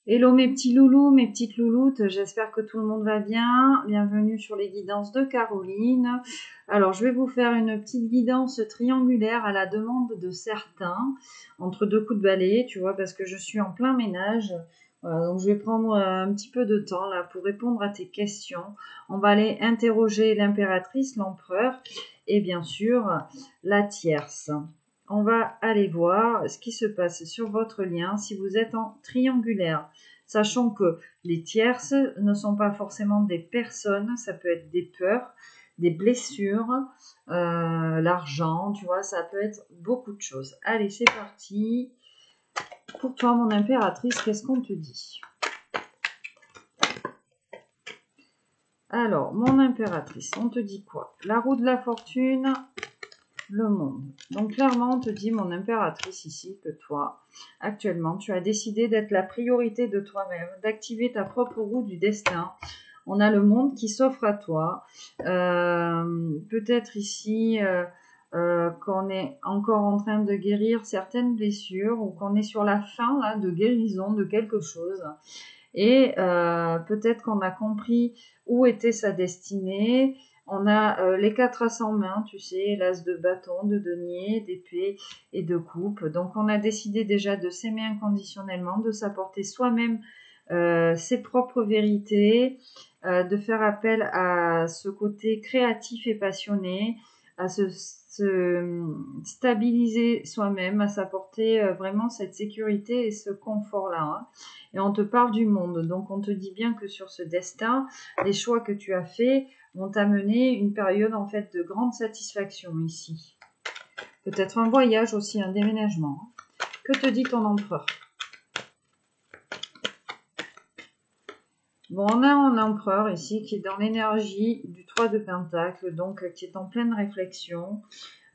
Hello mes petits loulous, mes petites louloutes, j'espère que tout le monde va bien. Bienvenue sur les guidances de Caroline. Alors je vais vous faire une petite guidance triangulaire à la demande de certains, entre deux coups de balai, tu vois, parce que je suis en plein ménage. Voilà, donc je vais prendre un petit peu de temps là pour répondre à tes questions. On va aller interroger l'impératrice, l'empereur et bien sûr la tierce. On va aller voir ce qui se passe sur votre lien si vous êtes en triangulaire. Sachant que les tierces ne sont pas forcément des personnes, ça peut être des peurs, des blessures, l'argent, tu vois, ça peut être beaucoup de choses. Allez, c'est parti. Pour toi, mon impératrice, qu'est-ce qu'on te dit? Alors, mon impératrice, on te dit quoi? La roue de la fortune, le monde. Donc clairement, on te dit, mon impératrice ici, que toi, actuellement, tu as décidé d'être la priorité de toi-même, d'activer ta propre roue du destin. On a le monde qui s'offre à toi. Peut-être ici qu'on est encore en train de guérir certaines blessures ou qu'on est sur la fin là, de guérison de quelque chose. Et peut-être qu'on a compris où était sa destinée. On a les 4 as en main, tu sais, l'as de bâton, de denier, d'épée et de coupe. Donc on a décidé déjà de s'aimer inconditionnellement, de s'apporter soi-même ses propres vérités, de faire appel à ce côté créatif et passionné, à se stabiliser soi-même, à s'apporter vraiment cette sécurité et ce confort-là. Hein. Et on te parle du monde, donc on te dit bien que sur ce destin, les choix que tu as faits vont t'amener une période en fait de grande satisfaction ici. Peut-être un voyage aussi, un déménagement. Que te dit ton empereur? Bon, on a un empereur ici qui est dans l'énergie du 3 de Pentacle, donc qui est en pleine réflexion.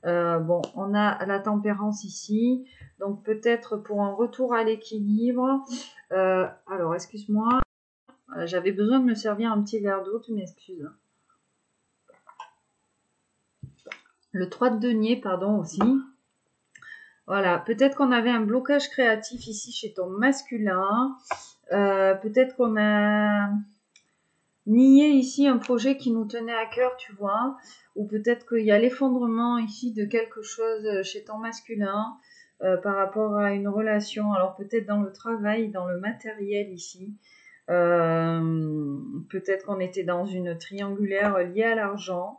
Bon, on a la tempérance ici, donc peut-être pour un retour à l'équilibre. Alors, excuse-moi, j'avais besoin de me servir un petit verre d'eau, tu m'excuses. Le 3 de denier, pardon, aussi. Voilà, peut-être qu'on avait un blocage créatif ici chez ton masculin. Peut-être qu'on a nié ici un projet qui nous tenait à cœur, tu vois. Ou peut-être qu'il y a l'effondrement ici de quelque chose chez ton masculin par rapport à une relation. Alors peut-être dans le travail, dans le matériel ici. Peut-être qu'on était dans une triangulaire liée à l'argent.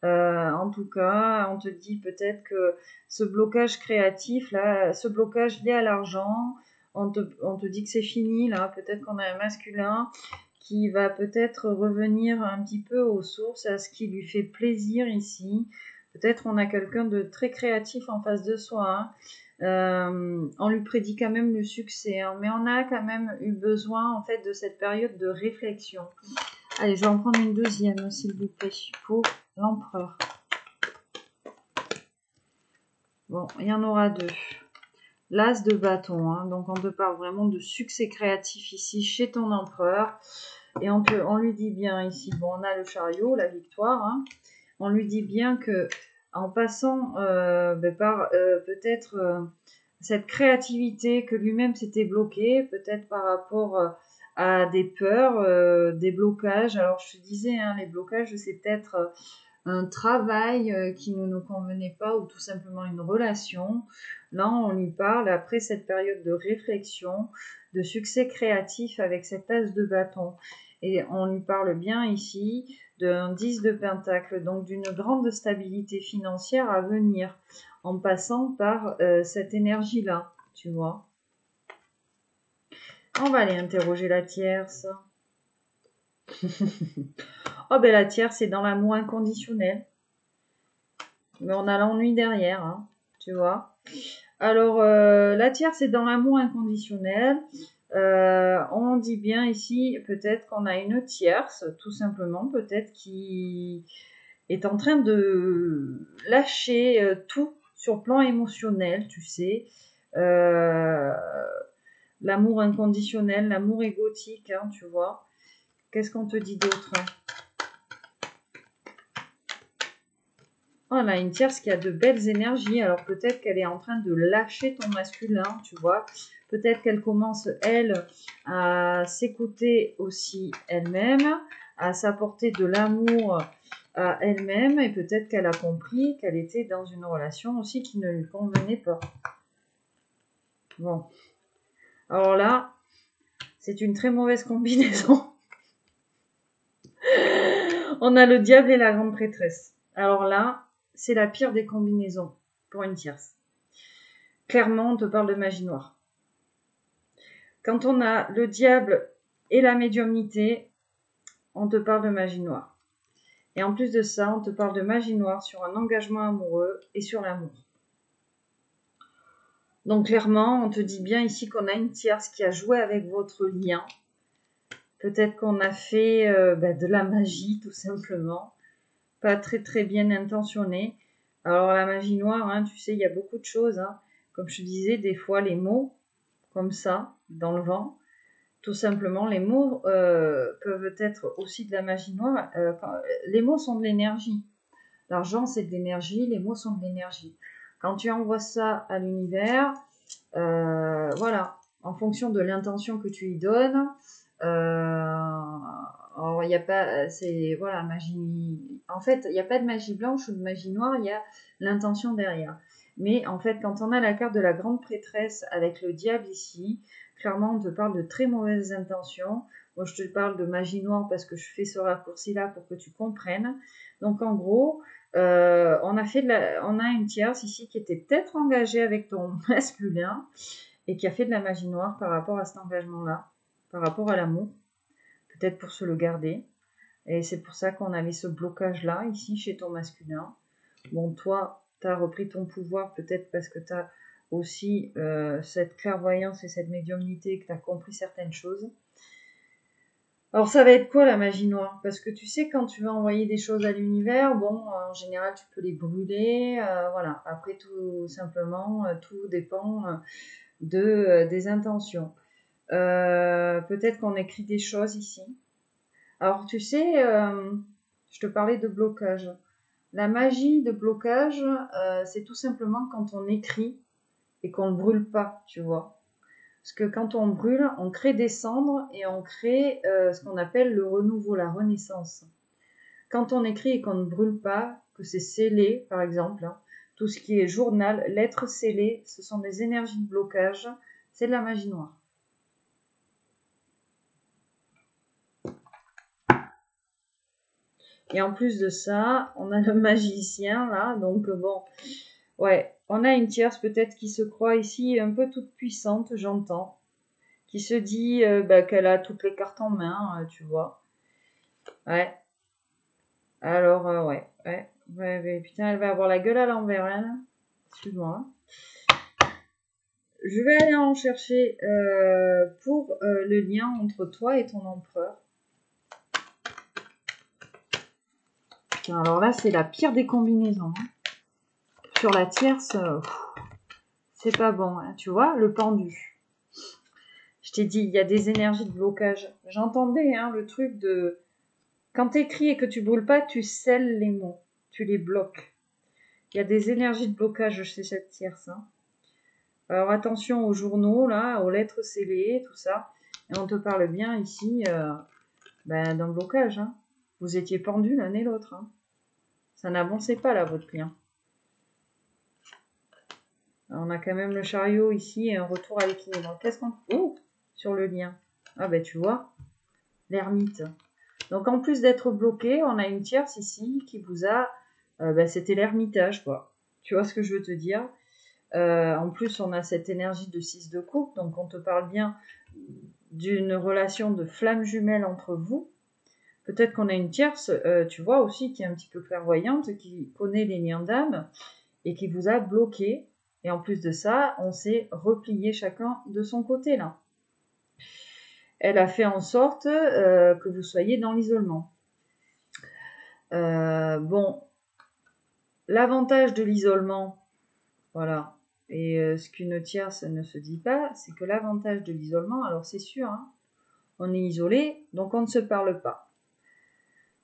En tout cas, on te dit peut-être que ce blocage créatif, là, ce blocage lié à l'argent, on te dit que c'est fini, là. Peut-être qu'on a un masculin qui va peut-être revenir un petit peu aux sources, à ce qui lui fait plaisir ici. Peut-être on a quelqu'un de très créatif en face de soi. Hein. On lui prédit quand même le succès, hein, mais on a quand même eu besoin en fait de cette période de réflexion. Allez, je vais en prendre une deuxième, s'il vous plaît, pour l'empereur. Bon, il y en aura deux. L'as de bâton, hein, donc on te parle vraiment de succès créatif ici chez ton empereur. Et on lui dit bien ici, bon, on a le chariot, la victoire. Hein, on lui dit bien que en passant par peut-être cette créativité que lui-même s'était bloqué, peut-être par rapport à des peurs, des blocages. Alors je te disais, hein, les blocages, c'est peut-être un travail qui ne nous convenait pas ou tout simplement une relation. Là, on lui parle après cette période de réflexion, de succès créatif avec cet as de bâton. Et on lui parle bien ici d'un 10 de pentacle, donc d'une grande stabilité financière à venir, en passant par cette énergie-là, tu vois. On va aller interroger la tierce. Oh ben la tierce, c'est dans l'amour inconditionnel. Mais on a l'ennui derrière, hein, tu vois. Alors, la tierce, c'est dans l'amour inconditionnel. On dit bien ici, peut-être qu'on a une tierce, tout simplement, peut-être qui est en train de lâcher tout sur le plan émotionnel, tu sais. L'amour inconditionnel, l'amour égotique, hein, tu vois. Qu'est-ce qu'on te dit d'autre? On a une tierce qui a de belles énergies. Alors peut-être qu'elle est en train de lâcher ton masculin, tu vois. Peut-être qu'elle commence, elle, à s'écouter aussi elle-même, à s'apporter de l'amour à elle-même. Et peut-être qu'elle a compris qu'elle était dans une relation aussi qui ne lui convenait pas. Bon. Alors là, c'est une très mauvaise combinaison. On a le diable et la grande prêtresse. Alors là, c'est la pire des combinaisons pour une tierce. Clairement, on te parle de magie noire. Quand on a le diable et la médiumnité, on te parle de magie noire. Et en plus de ça, on te parle de magie noire sur un engagement amoureux et sur l'amour. Donc clairement, on te dit bien ici qu'on a une tierce qui a joué avec votre lien. Peut-être qu'on a fait de la magie, tout simplement. Pas très très bien intentionné. Alors la magie noire, hein, tu sais, il y a beaucoup de choses. Hein. Comme je te disais, des fois les mots, comme ça, dans le vent, tout simplement, les mots peuvent être aussi de la magie noire. Les mots sont de l'énergie. L'argent, c'est de l'énergie, les mots sont de l'énergie. Quand tu envoies ça à l'univers, voilà, en fonction de l'intention que tu y donnes, alors, il n'y a pas, c'est, voilà, magie. En fait, il n'y a pas de magie blanche ou de magie noire, il y a l'intention derrière. Mais en fait, quand on a la carte de la grande prêtresse avec le diable ici, clairement, on te parle de très mauvaises intentions. Moi, je te parle de magie noire parce que je fais ce raccourci-là pour que tu comprennes. Donc, en gros, on a une tierce ici qui était peut-être engagée avec ton masculin et qui a fait de la magie noire par rapport à cet engagement-là, par rapport à l'amour, peut-être pour se le garder. Et c'est pour ça qu'on avait ce blocage-là, ici, chez ton masculin. Bon, toi, tu as repris ton pouvoir, peut-être parce que tu as aussi cette clairvoyance et cette médiumnité, que tu as compris certaines choses. Alors, ça va être quoi la magie noire? Parce que tu sais, quand tu vas envoyer des choses à l'univers, bon, en général, tu peux les brûler. Voilà. Après, tout simplement, tout dépend des intentions. Peut-être qu'on écrit des choses ici. Alors, tu sais, je te parlais de blocage. La magie de blocage, c'est tout simplement quand on écrit et qu'on ne brûle pas, tu vois. Parce que quand on brûle, on crée des cendres et on crée ce qu'on appelle le renouveau, la renaissance. Quand on écrit et qu'on ne brûle pas, que c'est scellé, par exemple, hein, tout ce qui est journal, lettres scellées, ce sont des énergies de blocage, c'est de la magie noire. Et en plus de ça, on a le magicien, là, donc bon, ouais, on a une tierce peut-être qui se croit ici un peu toute puissante, j'entends, qui se dit qu'elle a toutes les cartes en main, tu vois. Ouais. Alors, ouais, putain, elle va avoir la gueule à l'envers, elle. Excuse-moi. Je vais aller en chercher pour le lien entre toi et ton empereur. Putain, alors là, c'est la pire des combinaisons. Hein. Sur la tierce, c'est pas bon, hein, tu vois, le pendu. Je t'ai dit, il y a des énergies de blocage. J'entendais hein, le truc de... Quand tu écris et que tu brûles pas, tu scelles les mots. Tu les bloques. Il y a des énergies de blocage chez cette tierce. Hein. Alors attention aux journaux, là, aux lettres scellées, tout ça. Et on te parle bien ici d'un blocage. Hein. Vous étiez pendus l'un et l'autre. Hein. Ça n'avançait pas, là, votre client. Alors, on a quand même le chariot ici et un retour à l'équilibre. Qu'est-ce qu'on... Oh, sur le lien. Ah ben tu vois, l'ermite. Donc en plus d'être bloqué, on a une tierce ici qui vous a... c'était l'ermitage, quoi. Tu vois ce que je veux te dire? En plus, on a cette énergie de 6 de coupe, donc on te parle bien d'une relation de flamme jumelle entre vous. Peut-être qu'on a une tierce, tu vois aussi, qui est un petit peu clairvoyante, qui connaît les liens d'âme et qui vous a bloqué. Et en plus de ça, on s'est replié chacun de son côté, là. Elle a fait en sorte que vous soyez dans l'isolement. Bon, l'avantage de l'isolement, voilà, et ce qu'une tierce ne se dit pas, c'est que l'avantage de l'isolement, alors c'est sûr, hein, on est isolé, donc on ne se parle pas.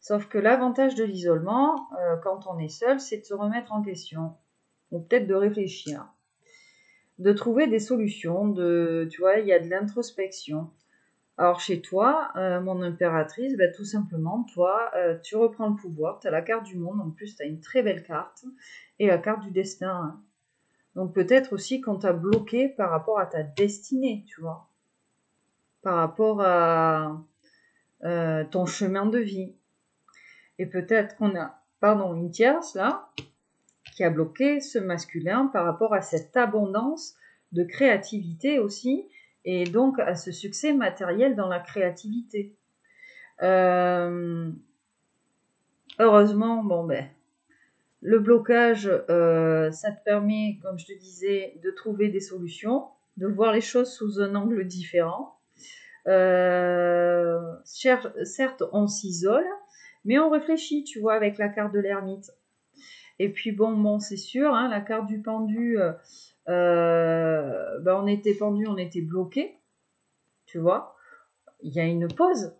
Sauf que l'avantage de l'isolement, quand on est seul, c'est de se remettre en question. Ou peut-être de réfléchir. De trouver des solutions. Tu vois, il y a de l'introspection. Alors chez toi, mon impératrice, tout simplement, toi, tu reprends le pouvoir, tu as la carte du monde, en plus tu as une très belle carte, et la carte du destin. Hein. Donc peut-être aussi qu'on t'a bloqué par rapport à ta destinée, tu vois, par rapport à ton chemin de vie. Et peut-être qu'on a, une tierce là, qui a bloqué ce masculin par rapport à cette abondance de créativité aussi, et donc à ce succès matériel dans la créativité. Heureusement, le blocage, ça te permet, comme je te disais, de trouver des solutions, de voir les choses sous un angle différent. Certes, on s'isole, mais on réfléchit, tu vois, avec la carte de l'ermite. Et puis c'est sûr, hein, la carte du pendu, on était pendu, on était bloqué, tu vois. Il y a une pause.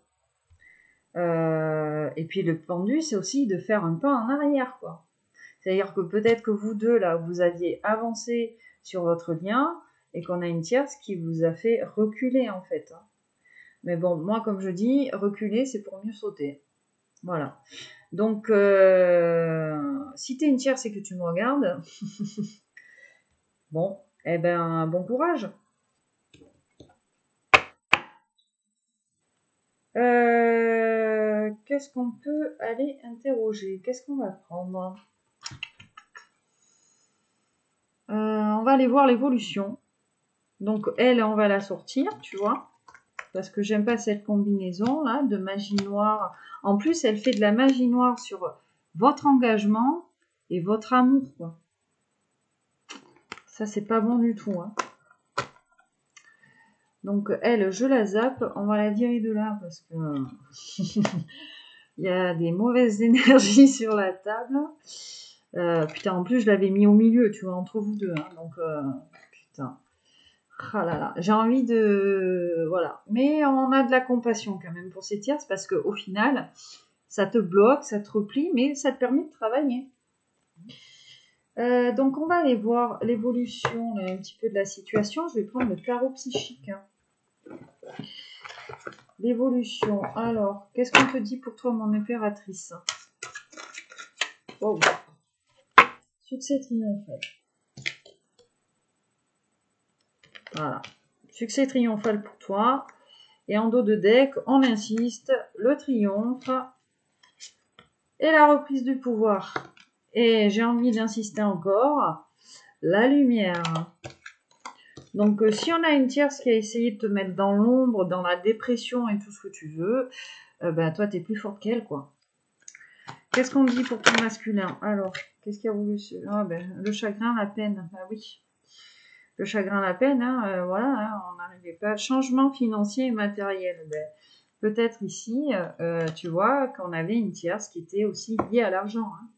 Et puis le pendu, c'est aussi de faire un pas en arrière, quoi. C'est-à-dire que peut-être que vous deux, là, vous aviez avancé sur votre lien et qu'on a une tierce qui vous a fait reculer, en fait. Mais bon, moi, comme je dis, reculer, c'est pour mieux sauter. Voilà. Donc, si t'es une tierce et que tu me regardes, bon courage. Qu'est-ce qu'on peut aller interroger? Qu'est-ce qu'on va prendre? On va aller voir l'évolution. Donc, elle, on va la sortir, tu vois. Parce que j'aime pas cette combinaison, là, de magie noire. En plus, elle fait de la magie noire sur votre engagement et votre amour, quoi. Ça, c'est pas bon du tout, hein. Donc, elle, je la zappe. On va la virer de là parce que il y a des mauvaises énergies sur la table. Putain, en plus, je l'avais mis au milieu, tu vois, entre vous deux. Hein, donc, putain. Ah là là. J'ai envie de... Voilà. Mais on a de la compassion quand même pour ces tierces parce qu'au final, ça te bloque, ça te replie, mais ça te permet de travailler. Donc, on va aller voir l'évolution un petit peu de la situation. Je vais prendre le tarot psychique. Hein. L'évolution. Alors, qu'est-ce qu'on te dit pour toi, mon impératrice? Wow. Succès triomphal. Voilà. Succès triomphal pour toi. Et en dos de deck, on insiste, le triomphe et la reprise du pouvoir. Et j'ai envie d'insister encore, la lumière. Donc, si on a une tierce qui a essayé de te mettre dans l'ombre, dans la dépression et tout ce que tu veux, toi, t'es plus forte qu'elle, quoi. Qu'est-ce qu'on dit pour ton masculin? Alors, qu'est-ce qu'il a voulu... le chagrin, la peine. Ah oui. Le chagrin, la peine, voilà, hein, on n'arrivait pas. Changement financier et matériel. Peut-être ici, tu vois, qu'on avait une tierce qui était aussi liée à l'argent. Hein.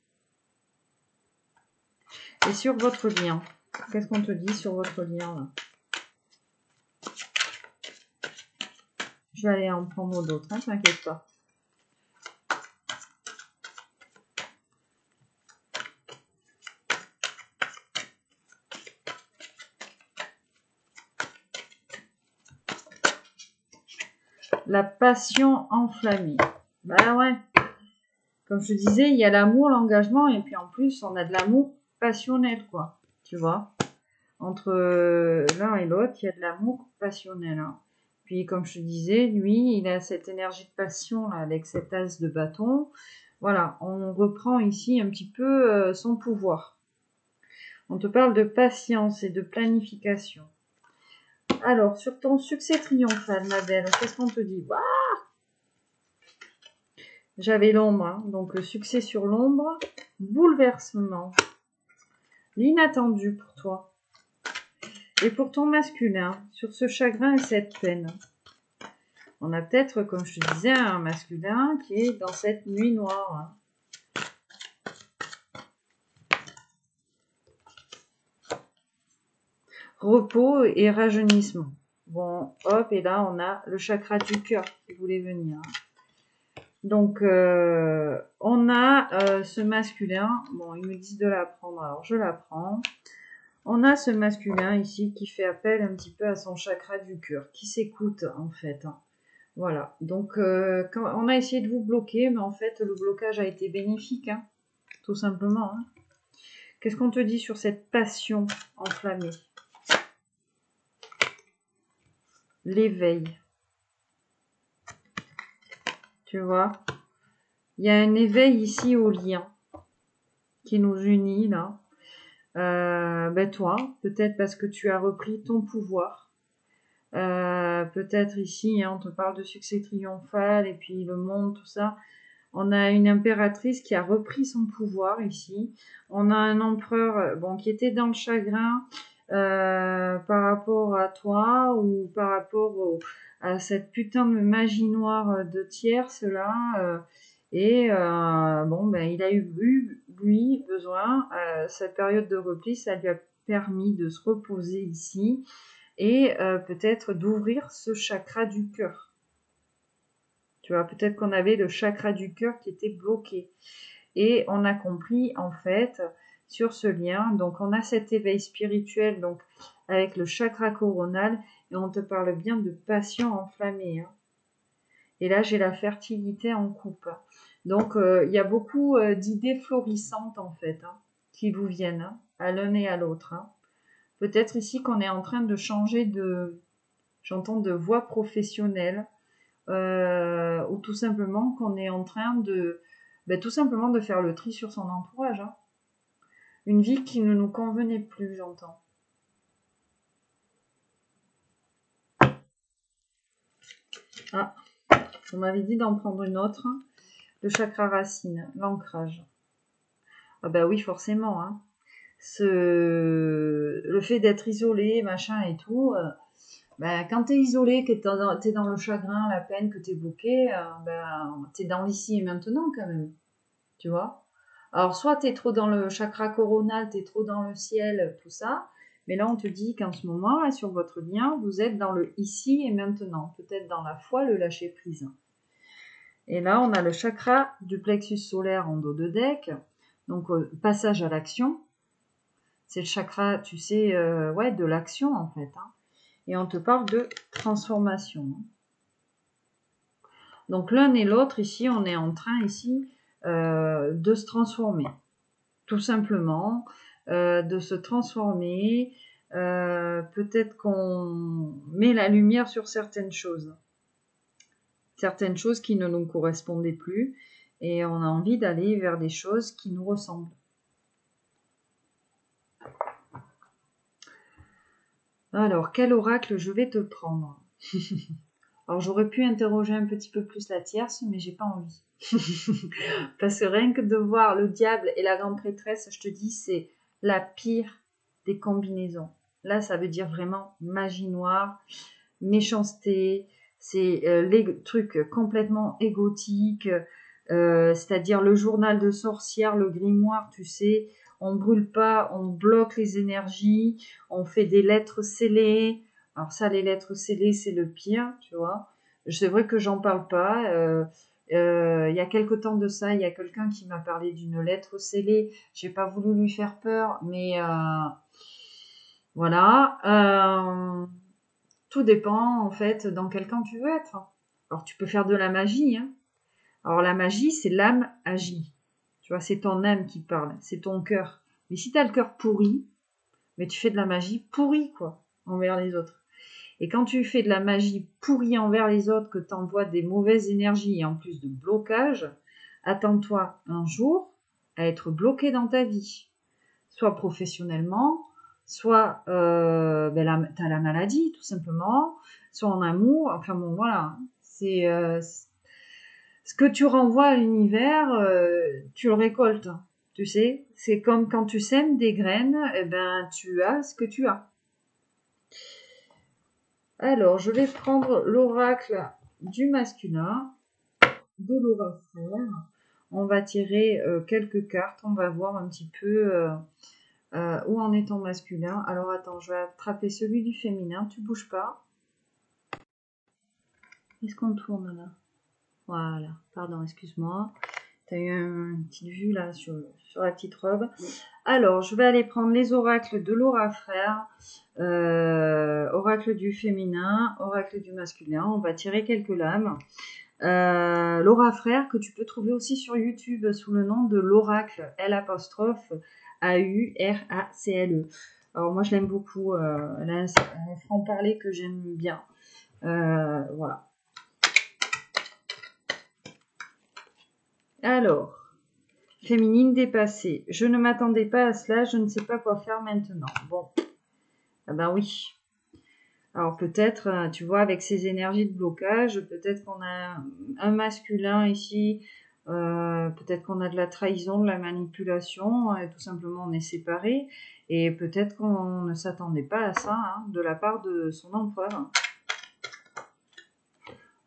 Et sur votre lien, qu'est-ce qu'on te dit sur votre lien là? Je vais aller en prendre d'autres, hein, t'inquiète pas. La passion enflammée. Bah ouais. Comme je te disais, il y a l'amour, l'engagement, et puis en plus, on a de l'amour passionnel, quoi. Tu vois? Entre l'un et l'autre, il y a de l'amour passionnel. Hein. Puis, comme je te disais, lui, il a cette énergie de passion, là, avec cet as de bâton. Voilà, on reprend ici un petit peu son pouvoir. On te parle de patience et de planification. Alors, sur ton succès triomphal, ma belle, qu'est-ce qu'on te dit? Waouh! J'avais l'ombre, hein, donc succès sur l'ombre, bouleversement, l'inattendu pour toi. Et pour ton masculin, sur ce chagrin et cette peine, on a peut-être, comme je te disais, un masculin qui est dans cette nuit noire. Hein. Repos et rajeunissement. Bon, hop, et là, on a le chakra du cœur qui voulait venir. Donc, on a ce masculin. Bon, ils me disent de la prendre, alors je la prends. On a ce masculin ici qui fait appel un petit peu à son chakra du cœur, qui s'écoute en fait. Voilà, donc quand on a essayé de vous bloquer, mais en fait le blocage a été bénéfique, hein, tout simplement. Hein. Qu'est-ce qu'on te dit sur cette passion enflammée? L'éveil. Tu vois? Il y a un éveil ici au lien qui nous unit là. Ben toi, peut-être parce que tu as repris ton pouvoir. Peut-être ici, hein, on te parle de succès triomphal et puis le monde, tout ça. On a une impératrice qui a repris son pouvoir ici. On a un empereur bon, qui était dans le chagrin par rapport à toi ou par rapport à cette putain de magie noire de tierce là. Bon, ben, il a eu, lui, besoin. Cette période de repli, ça lui a permis de se reposer ici et peut-être d'ouvrir ce chakra du cœur. Tu vois, peut-être qu'on avait le chakra du cœur qui était bloqué. Et on a compris, en fait, sur ce lien, donc on a cet éveil spirituel, donc avec le chakra coronal, et on te parle bien de passion enflammée. Hein. Et là, j'ai la fertilité en coupe. Donc, il y a beaucoup d'idées florissantes, en fait, hein, qui vous viennent, hein, à l'un et à l'autre. Hein. Peut-être ici qu'on est en train de changer j'entends de voie professionnelle, ou tout simplement qu'on est en train tout simplement de faire le tri sur son entourage. Hein. Une vie qui ne nous convenait plus, j'entends. Ah, on m'avait dit d'en prendre une autre. Le chakra racine, l'ancrage. Ah bah oui, forcément. Hein. Le fait d'être isolé, machin et tout, quand t'es isolé, que t'es dans le chagrin, la peine, que t'es bloqué, t'es dans l'ici et maintenant quand même. Tu vois? Alors, soit t'es trop dans le chakra coronal, t'es trop dans le ciel, tout ça. Mais là, on te dit qu'en ce moment, là, sur votre lien, vous êtes dans le ici et maintenant. Peut-être dans la foi, le lâcher prise. Et là, on a le chakra du plexus solaire en dos de deck. Donc, passage à l'action. C'est le chakra, tu sais, de l'action, en fait. Hein. Et on te parle de transformation. Donc, l'un et l'autre, ici, on est en train, ici, de se transformer. Tout simplement, de se transformer. Peut-être qu'on met la lumière sur certaines choses qui ne nous correspondaient plus, et on a envie d'aller vers des choses qui nous ressemblent. Alors, quel oracle je vais te prendre? Alors, j'aurais pu interroger un petit peu plus la tierce, mais j'ai pas envie. Parce que rien que de voir le diable et la grande prêtresse, je te dis, c'est la pire des combinaisons. Là, ça veut dire vraiment magie noire, méchanceté, c'est les trucs complètement égotiques, c'est-à-dire le journal de sorcière, le grimoire, tu sais, on brûle pas, on bloque les énergies, on fait des lettres scellées. Alors ça, les lettres scellées, c'est le pire, tu vois. C'est vrai que j'en parle pas. Il y a quelque temps de ça, il y a quelqu'un qui m'a parlé d'une lettre scellée. J'ai pas voulu lui faire peur, mais voilà. Tout dépend en fait dans quel camp tu veux être. Alors tu peux faire de la magie. Hein. Alors la magie, c'est l'âme agit. Tu vois, c'est ton âme qui parle, c'est ton cœur. Mais si tu as le cœur pourri, mais tu fais de la magie pourrie, quoi, envers les autres. Et quand tu fais de la magie pourrie envers les autres, que tu envoies des mauvaises énergies et en plus de blocage, attends-toi un jour à être bloqué dans ta vie. Soit professionnellement, soit t'as la maladie, tout simplement, soit en amour, enfin bon, voilà. C'est ce que tu renvoies à l'univers, tu le récoltes. Tu sais, c'est comme quand tu sèmes des graines, eh ben tu as ce que tu as. Alors, je vais prendre l'oracle du masculin, de l'oracle. On va tirer quelques cartes, on va voir un petit peu où en est ton masculin. Alors attends, je vais attraper celui du féminin, tu bouges pas. Qu'est-ce qu'on tourne là? Voilà, pardon, excuse-moi. Tu as eu une petite vue là sur la petite robe. Oui. Alors, je vais aller prendre les oracles de Laura Frère, oracle du féminin, oracle du masculin. On va tirer quelques lames. Laura Frère, que tu peux trouver aussi sur YouTube sous le nom de l'oracle, L''AURACLE. Alors moi je l'aime beaucoup, elle a un franc-parler que j'aime bien. Voilà. Alors, féminine dépassée. Je ne m'attendais pas à cela, je ne sais pas quoi faire maintenant. Bon, ah ben oui. Alors peut-être, tu vois, avec ces énergies de blocage, peut-être qu'on a un masculin ici, peut-être qu'on a de la trahison, de la manipulation, et tout simplement on est séparés, et peut-être qu'on ne s'attendait pas à ça hein, de la part de son empereur.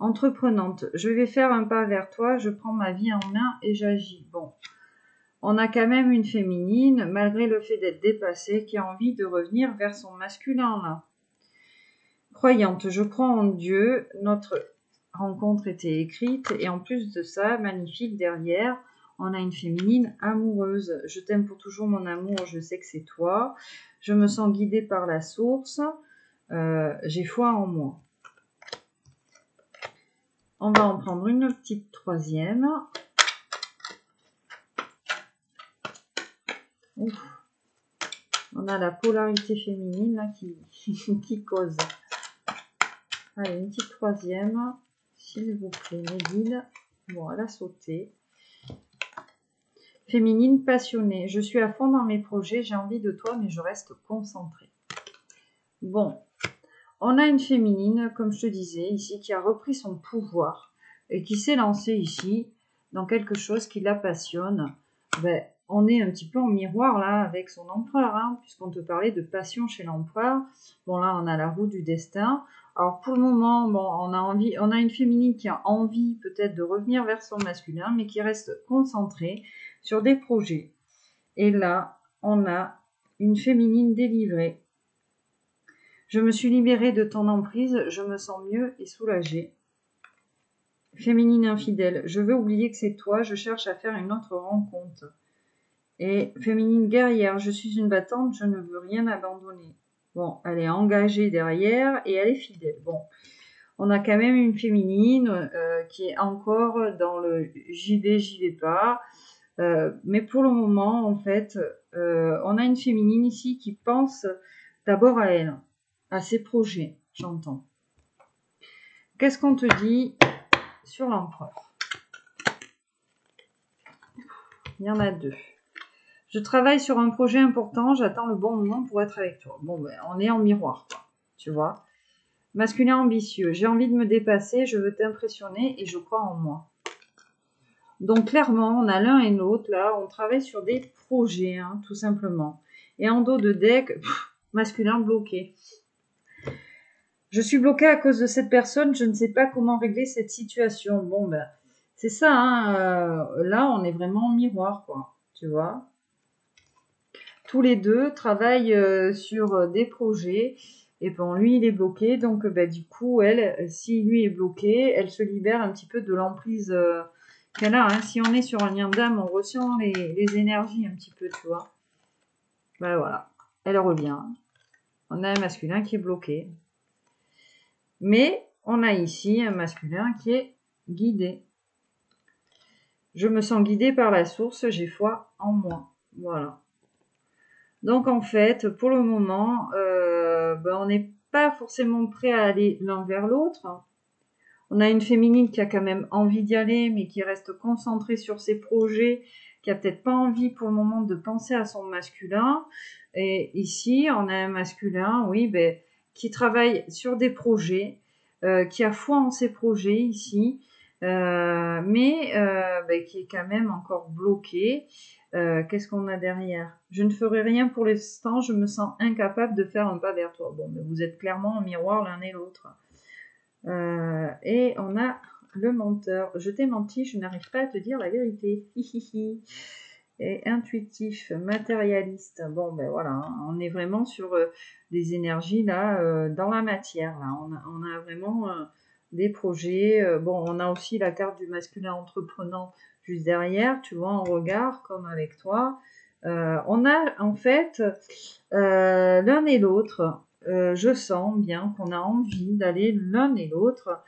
Entreprenante, je vais faire un pas vers toi, je prends ma vie en main et j'agis. Bon, on a quand même une féminine, malgré le fait d'être dépassée, qui a envie de revenir vers son masculin là. Croyante, je crois en Dieu, notre rencontre était écrite et en plus de ça, magnifique derrière, on a une féminine amoureuse. Je t'aime pour toujours mon amour, je sais que c'est toi. Je me sens guidée par la source, j'ai foi en moi. On va en prendre une petite troisième. Ouf. On a la polarité féminine là, qui cause. Allez, une petite troisième, s'il vous plaît, mes guides. Bon, elle a sauté. Féminine passionnée. Je suis à fond dans mes projets, j'ai envie de toi, mais je reste concentrée. Bon, on a une féminine, comme je te disais, ici, qui a repris son pouvoir et qui s'est lancée ici dans quelque chose qui la passionne. Ben, on est un petit peu en miroir là avec son empereur, hein, puisqu'on te parlait de passion chez l'empereur. Bon là, on a la roue du destin. Alors pour le moment, bon, on a une féminine qui a envie peut-être de revenir vers son masculin, mais qui reste concentrée sur des projets. Et là, on a une féminine délivrée. Je me suis libérée de ton emprise, je me sens mieux et soulagée. Féminine infidèle, je veux oublier que c'est toi, je cherche à faire une autre rencontre. Et féminine guerrière, je suis une battante, je ne veux rien abandonner. Bon, elle est engagée derrière et elle est fidèle. Bon, on a quand même une féminine qui est encore dans le j'y vais pas. Mais pour le moment, en fait, on a une féminine ici qui pense d'abord à elle, à ses projets, j'entends. Qu'est-ce qu'on te dit sur l'empereur? Il y en a deux. Je travaille sur un projet important, j'attends le bon moment pour être avec toi. Bon, ben, on est en miroir, quoi, tu vois. Masculin ambitieux, j'ai envie de me dépasser, je veux t'impressionner et je crois en moi. Donc clairement, on a l'un et l'autre, là, on travaille sur des projets, hein, tout simplement. Et en dos de deck, masculin bloqué. Je suis bloqué à cause de cette personne, je ne sais pas comment régler cette situation. Bon, ben, c'est ça, hein, là, on est vraiment en miroir, quoi, tu vois. Tous les deux travaillent sur des projets. Et bon, lui, il est bloqué. Donc, bah, du coup, elle, si lui est bloqué, elle se libère un petit peu de l'emprise qu'elle a. Hein. Si on est sur un lien d'âme, on ressent les énergies un petit peu, tu vois. Bah, voilà. Elle revient. On a un masculin qui est bloqué. Mais on a ici un masculin qui est guidé. Je me sens guidée par la source, j'ai foi en moi. Voilà. Donc en fait, pour le moment, on n'est pas forcément prêt à aller l'un vers l'autre. On a une féminine qui a quand même envie d'y aller, mais qui reste concentrée sur ses projets, qui a peut-être pas envie pour le moment de penser à son masculin. Et ici, on a un masculin, oui, qui travaille sur des projets, qui a foi en ses projets ici, mais qui est quand même encore bloqué. Qu'est-ce qu'on a derrière? Je ne ferai rien pour l'instant, je me sens incapable de faire un pas vers toi. Bon, mais vous êtes clairement en miroir l'un et l'autre. Et on a le menteur. Je t'ai menti, je n'arrive pas à te dire la vérité. Et intuitif, matérialiste. Bon, ben voilà, hein, on est vraiment sur des énergies là, dans la matière. Là, on a vraiment des projets. Bon, on a aussi la carte du masculin entreprenant juste derrière, tu vois, en regard, comme avec toi. On a en fait l'un et l'autre. Je sens bien qu'on a envie d'aller l'un et l'autre,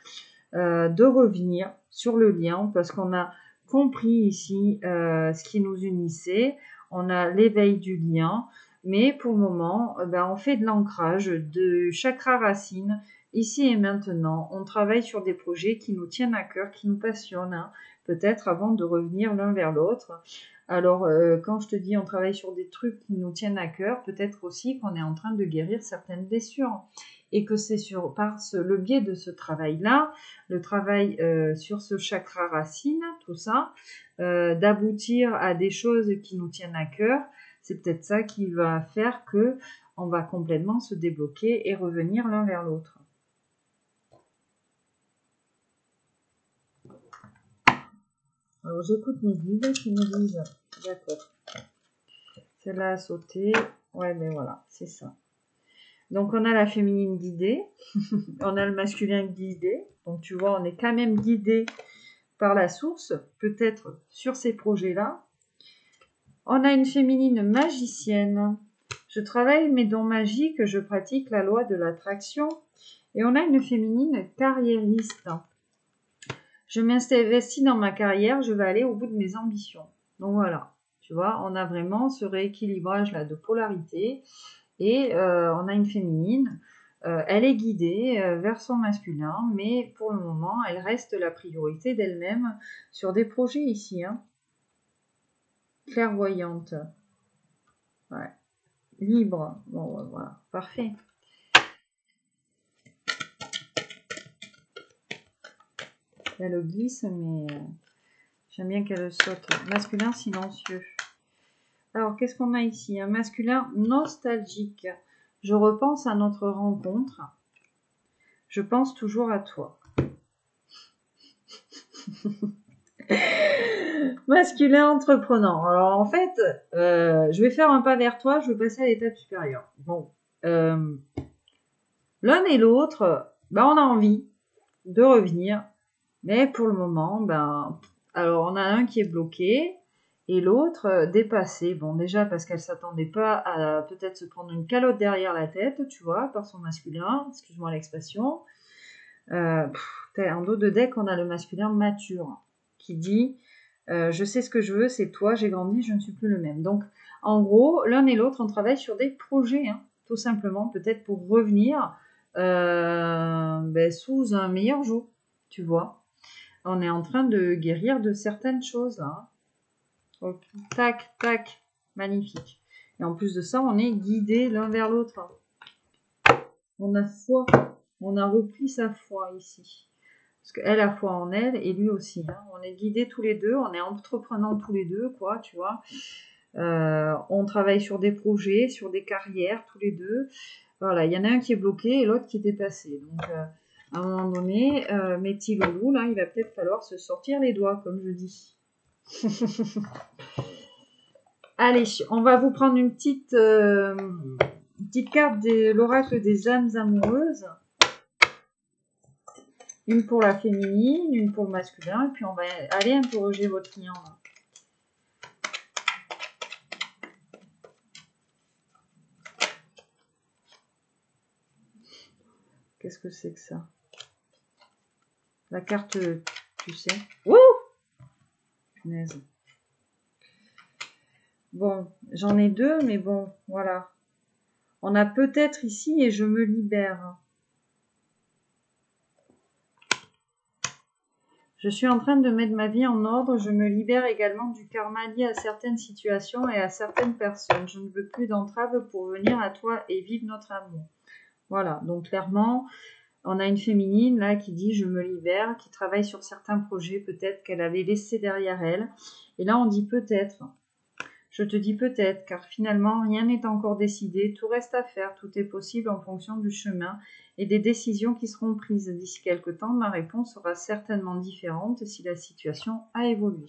de revenir sur le lien, parce qu'on a compris ici ce qui nous unissait. On a l'éveil du lien, mais pour le moment, on fait de l'ancrage de chakra racine, ici et maintenant. On travaille sur des projets qui nous tiennent à cœur, qui nous passionnent, hein, peut-être avant de revenir l'un vers l'autre. Alors, quand je te dis on travaille sur des trucs qui nous tiennent à cœur, peut-être aussi qu'on est en train de guérir certaines blessures. Et que c'est par le biais de ce travail-là, le travail sur ce chakra racine, tout ça, d'aboutir à des choses qui nous tiennent à cœur, c'est peut-être ça qui va faire que on va complètement se débloquer et revenir l'un vers l'autre. Alors j'écoute mes guides qui me disent, d'accord, celle-là a sauté, ouais mais voilà, c'est ça. Donc on a la féminine guidée, on a le masculin guidé, donc tu vois on est quand même guidé par la source, peut-être sur ces projets-là. On a une féminine magicienne. Je travaille mes dons magiques, je pratique la loi de l'attraction. Et on a une féminine carriériste. Je m'investis dans ma carrière, je vais aller au bout de mes ambitions. Donc voilà, tu vois, on a vraiment ce rééquilibrage là de polarité. Et on a une féminine, elle est guidée vers son masculin, mais pour le moment, elle reste la priorité d'elle-même sur des projets ici, hein. Clairvoyante, ouais. Libre, bon voilà, parfait. Elle glisse, mais j'aime bien qu'elle saute. Masculin silencieux. Alors, qu'est-ce qu'on a ici? Un masculin nostalgique. Je repense à notre rencontre. Je pense toujours à toi. Masculin entreprenant. Alors, en fait, je vais faire un pas vers toi, je vais passer à l'étape supérieure. Bon, l'un et l'autre, on a envie de revenir, mais pour le moment, alors on a un qui est bloqué et l'autre dépassé. Bon, déjà parce qu'elle s'attendait pas à peut-être se prendre une calotte derrière la tête, tu vois, par son masculin, excuse-moi l'expression. En dos de deck, on a le masculin mature qui dit je sais ce que je veux, c'est toi, j'ai grandi, je ne suis plus le même. Donc, en gros, l'un et l'autre, on travaille sur des projets, hein, tout simplement, peut-être pour revenir sous un meilleur jour, tu vois. On est en train de guérir de certaines choses, là. Hein. Donc, tac, tac, magnifique. Et en plus de ça, on est guidés l'un vers l'autre. On a foi, on a repris sa foi ici. Parce qu'elle a foi en elle et lui aussi. Hein. On est guidés tous les deux, on est entreprenants tous les deux, quoi, tu vois. On travaille sur des projets, sur des carrières tous les deux. Voilà, il y en a un qui est bloqué et l'autre qui est dépassé. Donc, à un moment donné, mes petits loulous, là, il va peut-être falloir se sortir les doigts, comme je dis. Allez, on va vous prendre une petite carte de l'oracle des âmes amoureuses. Une pour la féminine, une pour le masculin, et puis on va aller interroger votre client. Là. Qu'est-ce que c'est que ça? La carte, tu sais. Wouh! Punaise. Bon, j'en ai deux, mais bon, voilà. On a peut-être ici et je me libère. Je suis en train de mettre ma vie en ordre. Je me libère également du karma lié à certaines situations et à certaines personnes. Je ne veux plus d'entrave pour venir à toi et vivre notre amour. Voilà, donc clairement, on a une féminine là qui dit je me libère, qui travaille sur certains projets peut-être qu'elle avait laissés derrière elle. Et là, on dit peut-être. Je te dis peut-être, car finalement, rien n'est encore décidé, tout reste à faire, tout est possible en fonction du chemin et des décisions qui seront prises. D'ici quelque temps, ma réponse sera certainement différente si la situation a évolué.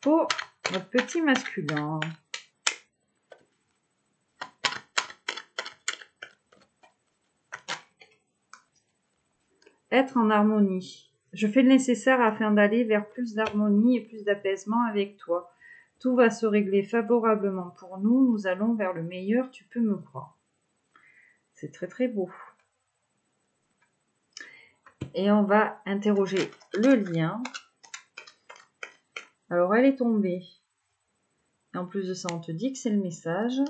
Pour notre petit masculin. être en harmonie. Je fais le nécessaire afin d'aller vers plus d'harmonie et plus d'apaisement avec toi. Tout va se régler favorablement pour nous. Nous allons vers le meilleur, tu peux me croire. C'est très très beau. Et on va interroger le lien. Alors, elle est tombée. Et en plus de ça, on te dit que c'est le message.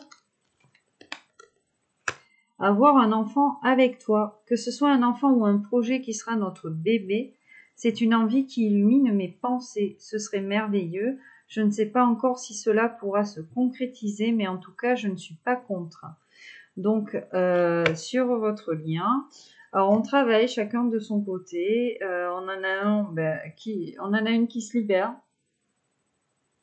Avoir un enfant avec toi, que ce soit un enfant ou un projet qui sera notre bébé, c'est une envie qui illumine mes pensées. Ce serait merveilleux. Je ne sais pas encore si cela pourra se concrétiser, mais en tout cas, je ne suis pas contre. Donc, sur votre lien, alors on travaille chacun de son côté. On en a une qui se libère.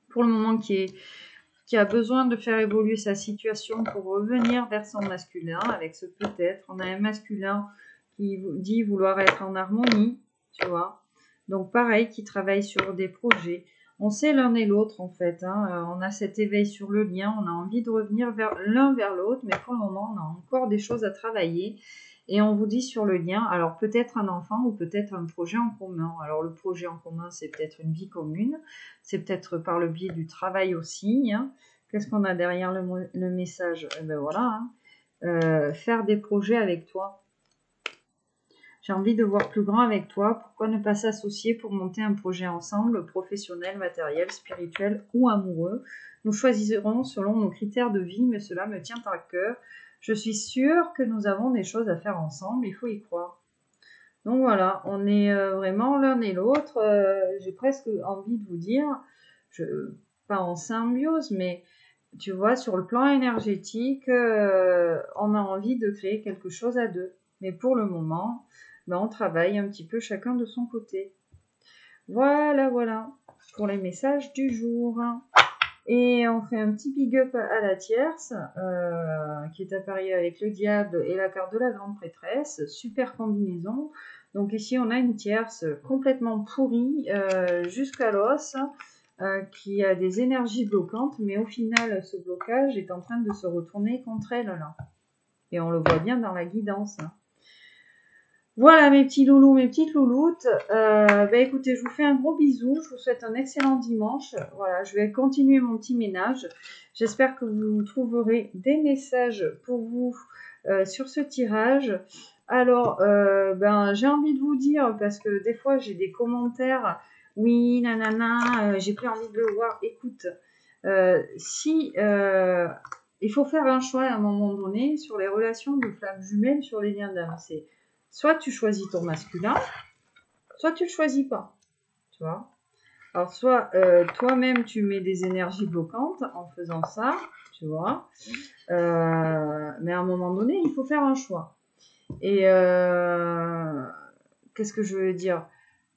Pour le moment, qui a besoin de faire évoluer sa situation pour revenir vers son masculin avec ce peut-être. On a un masculin qui dit vouloir être en harmonie, tu vois. Donc pareil, qui travaille sur des projets. On sait l'un et l'autre en fait. On a cet éveil sur le lien, on a envie de revenir l'un vers l'autre, mais pour le moment, on a encore des choses à travailler. Et on vous dit sur le lien, alors peut-être un enfant ou peut-être un projet en commun. Alors le projet en commun, c'est peut-être une vie commune, c'est peut-être par le biais du travail aussi. Qu'est-ce qu'on a derrière le message? Ben voilà, faire des projets avec toi. J'ai envie de voir plus grand avec toi. Pourquoi ne pas s'associer pour monter un projet ensemble, professionnel, matériel, spirituel ou amoureux? Nous choisirons selon nos critères de vie, mais cela me tient à cœur. Je suis sûre que nous avons des choses à faire ensemble, il faut y croire. Donc voilà, on est vraiment l'un et l'autre. J'ai presque envie de vous dire, pas en symbiose, mais tu vois, sur le plan énergétique, on a envie de créer quelque chose à deux. Mais pour le moment, on travaille un petit peu chacun de son côté. Voilà, voilà, pour les messages du jour. Et on fait un petit big up à la tierce, qui est apparue avec le diable et la carte de la grande prêtresse. Super combinaison. Donc ici, on a une tierce complètement pourrie jusqu'à l'os, qui a des énergies bloquantes, mais au final, ce blocage est en train de se retourner contre elle, là. Et on le voit bien dans la guidance. Voilà mes petits loulous, mes petites louloutes. Écoutez, je vous fais un gros bisou. Je vous souhaite un excellent dimanche. Voilà, je vais continuer mon petit ménage. J'espère que vous trouverez des messages pour vous sur ce tirage. Alors, j'ai envie de vous dire, parce que des fois j'ai des commentaires, oui, nanana, j'ai plus envie de le voir. Écoute, il faut faire un choix à un moment donné sur les relations de flammes jumelles, sur les liens d'âme. C'est soit tu choisis ton masculin, soit tu le choisis pas. Tu vois. Alors, soit toi-même tu mets des énergies bloquantes en faisant ça, tu vois. Mais à un moment donné, il faut faire un choix. Et qu'est-ce que je veux dire?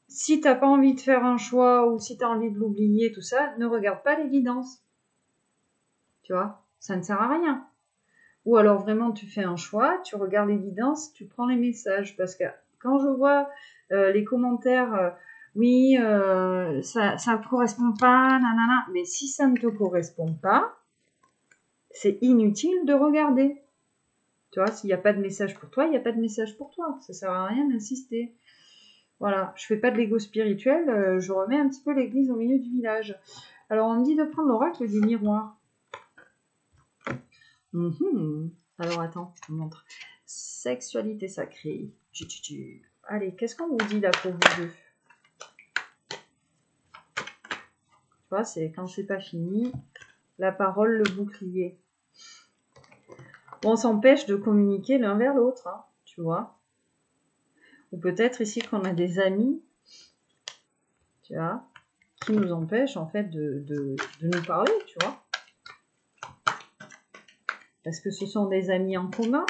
Si t'as pas envie de faire un choix ou si tu as envie de l'oublier, tout ça, ne regarde pas les guidances. Tu vois, ça ne sert à rien. Ou alors vraiment tu fais un choix, tu regardes les guidances, tu prends les messages. Parce que quand je vois les commentaires, oui, ça ne correspond pas, nanana. Mais si ça ne te correspond pas, c'est inutile de regarder. Tu vois, s'il n'y a pas de message pour toi, il n'y a pas de message pour toi. Ça sert à rien d'insister. Voilà, je fais pas de l'ego spirituel, je remets un petit peu l'église au milieu du village. Alors on me dit de prendre l'oracle du miroir. Alors attends, je te montre. Sexualité sacrée. Allez, qu'est-ce qu'on vous dit là pour vous deux? Tu vois, c'est quand c'est pas fini. La parole, le bouclier. On s'empêche de communiquer l'un vers l'autre, hein, tu vois. Ou peut-être ici qu'on a des amis, tu vois, qui nous empêchent en fait de nous parler, tu vois. Parce que ce sont des amis en commun.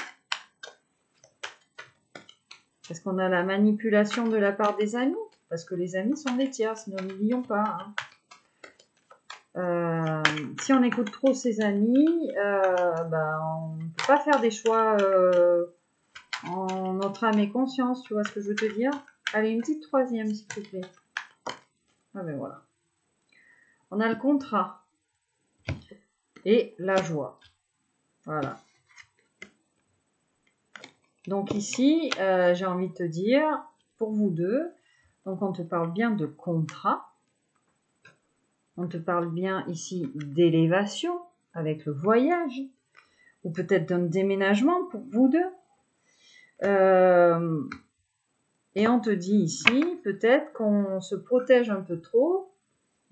Parce qu'on a la manipulation de la part des amis. Parce que les amis sont des tierces, ne l'oublions pas. Si on écoute trop ses amis, on ne peut pas faire des choix en notre âme et conscience, tu vois ce que je veux te dire? Allez, une petite troisième, s'il te plaît. Ah ben voilà. On a le contrat et la joie. Voilà. Donc ici, j'ai envie de te dire, pour vous deux. Donc, on te parle bien de contrat. On te parle bien ici d'élévation avec le voyage. Ou peut-être d'un déménagement pour vous deux. Et on te dit ici, peut-être qu'on se protège un peu trop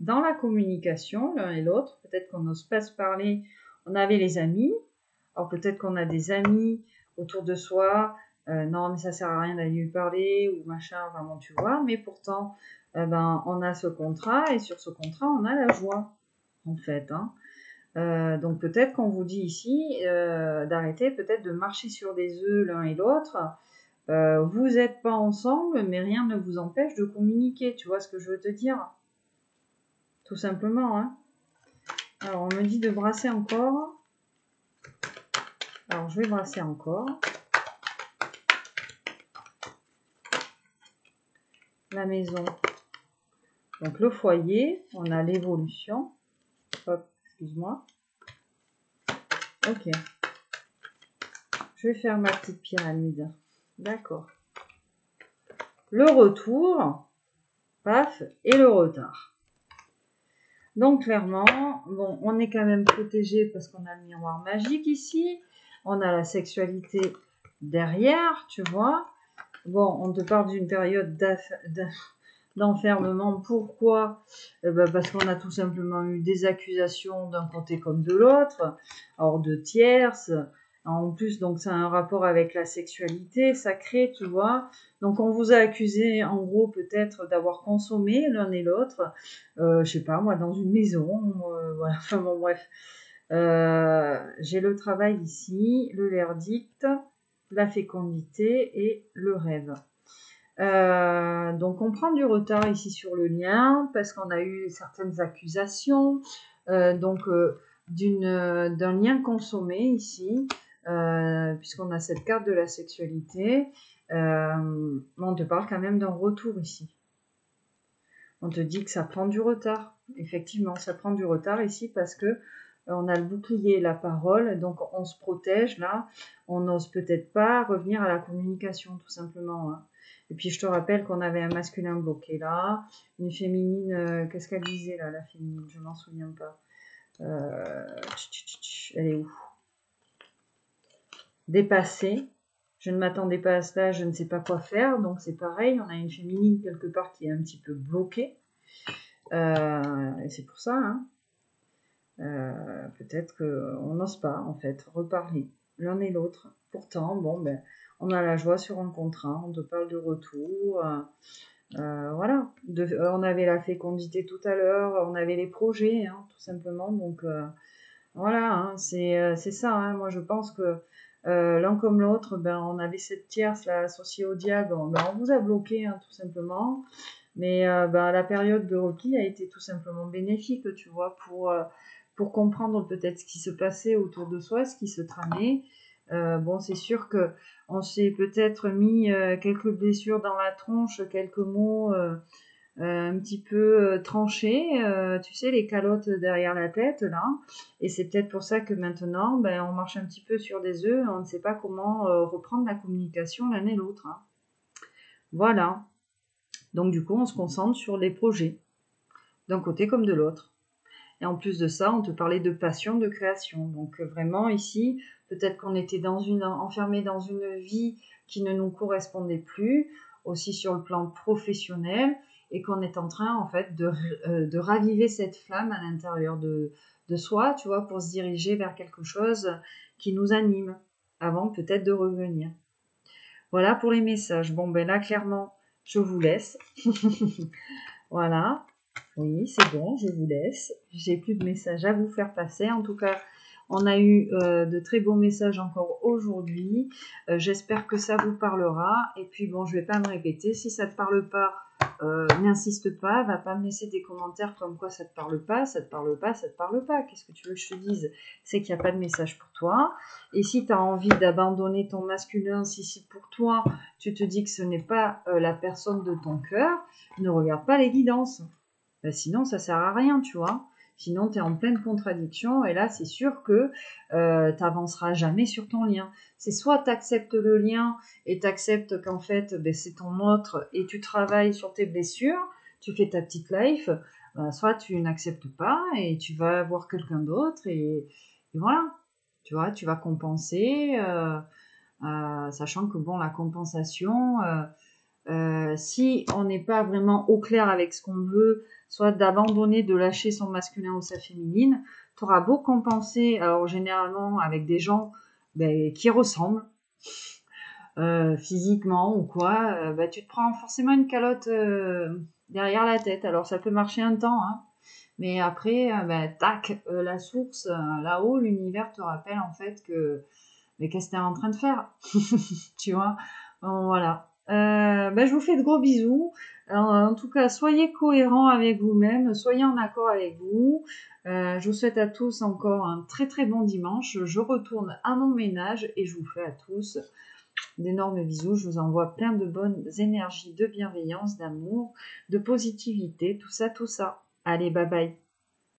dans la communication, l'un et l'autre. Peut-être qu'on n'ose pas se parler. On avait les amis. Alors peut-être qu'on a des amis autour de soi. Non, mais ça sert à rien d'aller lui parler ou machin, vraiment, tu vois. Mais pourtant, on a ce contrat et sur ce contrat, on a la joie, en fait. Hein. Donc peut-être qu'on vous dit ici d'arrêter peut-être de marcher sur des œufs l'un et l'autre. Vous n'êtes pas ensemble, mais rien ne vous empêche de communiquer. Tu vois ce que je veux te dire? Tout simplement. Hein. Alors, on me dit de brasser encore. Alors, je vais brasser encore. La maison. Donc, le foyer. On a l'évolution. Hop, excuse-moi. Ok. Je vais faire ma petite pyramide. D'accord. Le retour. Paf. Et le retard. Donc, clairement, bon, on est quand même protégé parce qu'on a le miroir magique ici. On a la sexualité derrière, tu vois. Bon, on te parle d'une période d'enfermement. Pourquoi? Parce qu'on a tout simplement eu des accusations d'un côté comme de l'autre, hors de tierces. En plus, donc, ça a un rapport avec la sexualité sacrée, tu vois. Donc, on vous a accusé, en gros, peut-être d'avoir consommé l'un et l'autre, je sais pas, moi, dans une maison, voilà, enfin bon, bref. J'ai le travail ici, le verdict, la fécondité et le rêve. Donc on prend du retard ici sur le lien parce qu'on a eu certaines accusations d'un lien consommé ici puisqu'on a cette carte de la sexualité. On te parle quand même d'un retour ici. On te dit que ça prend du retard. Effectivement, ça prend du retard ici parce que on a le bouclier et la parole, donc on se protège là. On n'ose peut-être pas revenir à la communication tout simplement. Hein. Et puis je te rappelle qu'on avait un masculin bloqué là, une féminine, qu'est-ce qu'elle disait là, la féminine, je m'en souviens pas. Elle est où? Dépassée. Je ne m'attendais pas à cela, je ne sais pas quoi faire, donc c'est pareil, on a une féminine quelque part qui est un petit peu bloquée. Et c'est pour ça, hein. Peut-être qu'on n'ose pas en fait reparler l'un et l'autre. Pourtant, bon, on a la joie sur un contrat, on te parle de retour. Voilà, on avait la fécondité tout à l'heure, on avait les projets, hein, tout simplement. Donc voilà, hein, c'est ça. Hein. Moi, je pense que l'un comme l'autre, on avait cette tierce là associée au diable, on vous a bloqué, hein, tout simplement. Mais la période de repli a été tout simplement bénéfique, tu vois, pour comprendre peut-être ce qui se passait autour de soi, ce qui se tramait. Bon, c'est sûr que on s'est peut-être mis quelques blessures dans la tronche, quelques mots un petit peu tranchés, tu sais, les calottes derrière la tête, là. Et c'est peut-être pour ça que maintenant, on marche un petit peu sur des œufs, on ne sait pas comment reprendre la communication l'un et l'autre. Hein. Voilà. Donc du coup, on se concentre sur les projets, d'un côté comme de l'autre. Et en plus de ça, on te parlait de passion, de création. Donc vraiment ici, peut-être qu'on était enfermé dans une vie qui ne nous correspondait plus, aussi sur le plan professionnel, et qu'on est en train en fait de raviver cette flamme à l'intérieur de soi, tu vois, pour se diriger vers quelque chose qui nous anime, avant peut-être de revenir. Voilà pour les messages. Bon, là, clairement, je vous laisse. Voilà. Oui, c'est bon, je vous laisse. J'ai plus de messages à vous faire passer. En tout cas, on a eu de très beaux messages encore aujourd'hui. J'espère que ça vous parlera. Et puis bon, je vais pas me répéter. Si ça te parle pas, n'insiste pas. Va pas me laisser des commentaires comme quoi ça te parle pas, ça te parle pas, ça te parle pas. Qu'est-ce que tu veux que je te dise? C'est qu'il n'y a pas de message pour toi. Et si tu as envie d'abandonner ton masculin, si pour toi, tu te dis que ce n'est pas la personne de ton cœur, ne regarde pas les guidances. Sinon, ça sert à rien, tu vois. Sinon, tu es en pleine contradiction et là, c'est sûr que tu n'avanceras jamais sur ton lien. C'est soit tu acceptes le lien et tu acceptes qu'en fait, ben, c'est ton autre et tu travailles sur tes blessures, tu fais ta petite life, soit tu n'acceptes pas et tu vas voir quelqu'un d'autre et voilà. Tu vois, tu vas compenser, sachant que bon, la compensation, si on n'est pas vraiment au clair avec ce qu'on veut, soit d'abandonner, de lâcher son masculin ou sa féminine, tu auras beau compenser, alors généralement avec des gens ben, qui ressemblent physiquement ou quoi, ben, tu te prends forcément une calotte derrière la tête. Alors ça peut marcher un temps, hein, mais après, ben, tac, la source, là-haut, l'univers te rappelle en fait que mais qu'est-ce que tu es en train de faire? Tu vois? Bon, voilà. Ben, je vous fais de gros bisous. En tout cas, soyez cohérents avec vous-même, soyez en accord avec vous. Je vous souhaite à tous encore un très très bon dimanche. Je retourne à mon ménage et je vous fais à tous d'énormes bisous. Je vous envoie plein de bonnes énergies, de bienveillance, d'amour, de positivité, tout ça, tout ça. Allez, bye bye.